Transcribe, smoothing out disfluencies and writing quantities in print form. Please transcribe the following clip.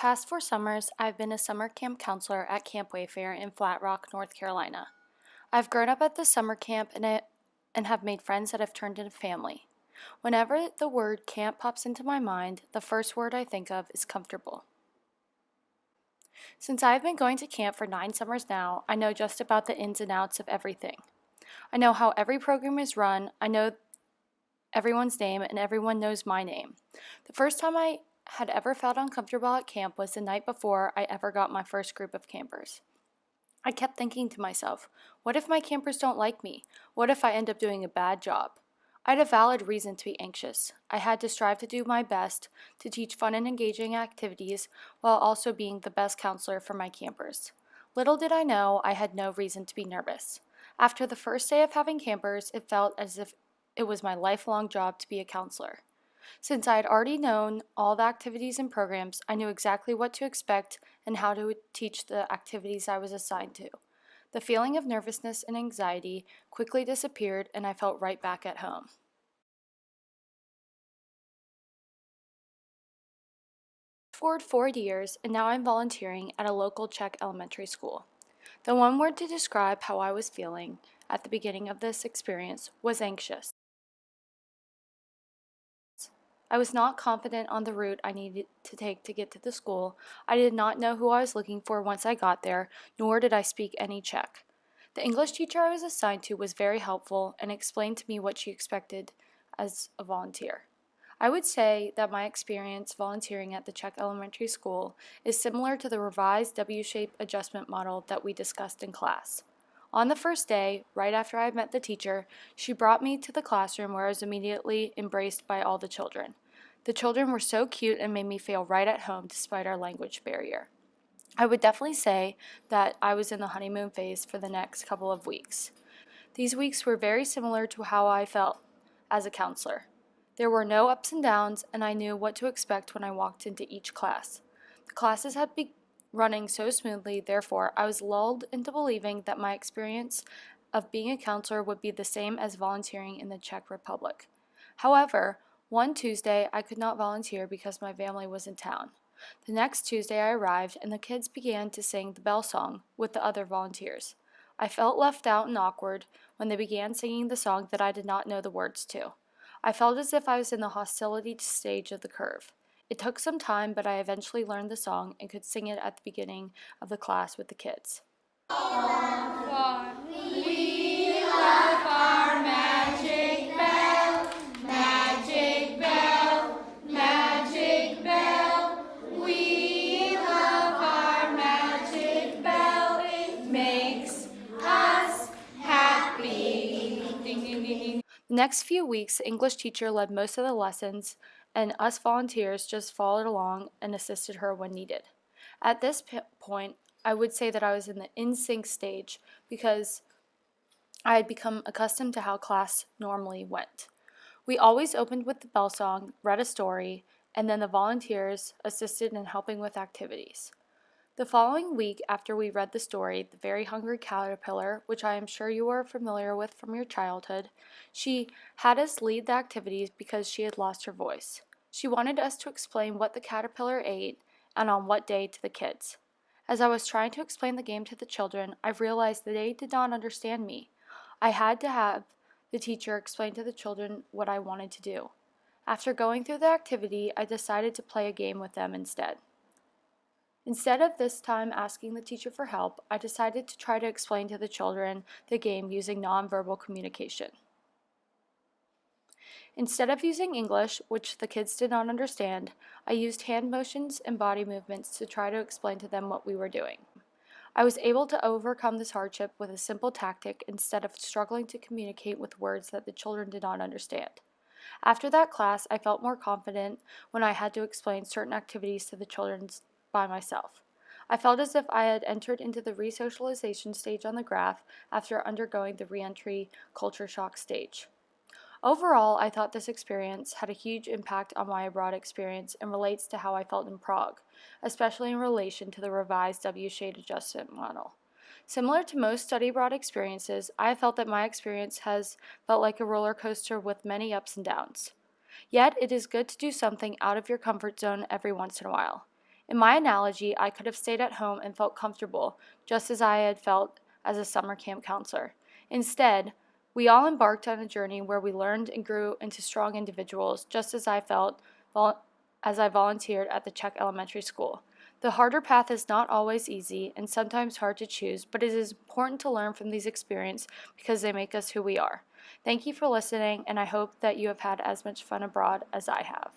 past 4 summers, I've been a summer camp counselor at Camp Wayfair in Flat Rock, North Carolina. I've grown up at the summer camp and have made friends that have turned into family. Whenever the word camp pops into my mind, the first word I think of is comfortable. Since I've been going to camp for 9 summers now, I know just about the ins and outs of everything. I know how every program is run, I know everyone's name, and everyone knows my name. The first time I had ever felt uncomfortable at camp was the night before I ever got my first group of campers. I kept thinking to myself, what if my campers don't like me? What if I end up doing a bad job? I had a valid reason to be anxious. I had to strive to do my best to teach fun and engaging activities while also being the best counselor for my campers. Little did I know I had no reason to be nervous. After the first day of having campers, it felt as if it was my lifelong job to be a counselor. Since I had already known all the activities and programs, I knew exactly what to expect and how to teach the activities I was assigned to. The feeling of nervousness and anxiety quickly disappeared, and I felt right back at home. Forward 4 years, and now I'm volunteering at a local Czech elementary school. The one word to describe how I was feeling at the beginning of this experience was anxious. I was not confident on the route I needed to take to get to the school. I did not know who I was looking for once I got there, nor did I speak any Czech. The English teacher I was assigned to was very helpful and explained to me what she expected as a volunteer. I would say that my experience volunteering at the Czech elementary school is similar to the revised W-shaped adjustment model that we discussed in class. On the first day, right after I met the teacher, she brought me to the classroom where I was immediately embraced by all the children. The children were so cute and made me feel right at home despite our language barrier. I would definitely say that I was in the honeymoon phase for the next couple of weeks. These weeks were very similar to how I felt as a counselor. There were no ups and downs, and I knew what to expect when I walked into each class. The classes had been running so smoothly, therefore, I was lulled into believing that my experience of being a counselor would be the same as volunteering in the Czech Republic. However, one Tuesday I could not volunteer because my family was in town. The next Tuesday I arrived, and the kids began to sing the bell song with the other volunteers. I felt left out and awkward when they began singing the song that I did not know the words to. I felt as if I was in the hostility stage of the curve. It took some time, but I eventually learned the song and could sing it at the beginning of the class with the kids. We love our magic bell, magic bell, magic bell. We love our magic bell. It makes us happy. Ding, ding, ding, ding. The next few weeks, the English teacher led most of the lessons, and us volunteers just followed along and assisted her when needed. At this point, I would say that I was in the in-sync stage because I had become accustomed to how class normally went. We always opened with the bell song, read a story, and then the volunteers assisted in helping with activities. The following week, after we read the story, The Very Hungry Caterpillar, which I am sure you are familiar with from your childhood, she had us lead the activities because she had lost her voice. She wanted us to explain what the caterpillar ate and on what day to the kids. As I was trying to explain the game to the children, I realized that they did not understand me. I had to have the teacher explain to the children what I wanted to do. After going through the activity, I decided to play a game with them instead. Instead of this time asking the teacher for help, I decided to try to explain to the children the game using nonverbal communication. Instead of using English, which the kids did not understand, I used hand motions and body movements to try to explain to them what we were doing. I was able to overcome this hardship with a simple tactic instead of struggling to communicate with words that the children did not understand. After that class, I felt more confident when I had to explain certain activities to the children by myself. I felt as if I had entered into the resocialization stage on the graph after undergoing the reentry culture shock stage. Overall, I thought this experience had a huge impact on my abroad experience and relates to how I felt in Prague, especially in relation to the revised W-shaped adjustment model. Similar to most study abroad experiences, I have felt that my experience has felt like a roller coaster with many ups and downs. Yet, it is good to do something out of your comfort zone every once in a while. In my analogy, I could have stayed at home and felt comfortable, just as I had felt as a summer camp counselor. Instead, we all embarked on a journey where we learned and grew into strong individuals, just as I felt as I volunteered at the Czech Elementary School. The harder path is not always easy and sometimes hard to choose, but it is important to learn from these experiences because they make us who we are. Thank you for listening, and I hope that you have had as much fun abroad as I have.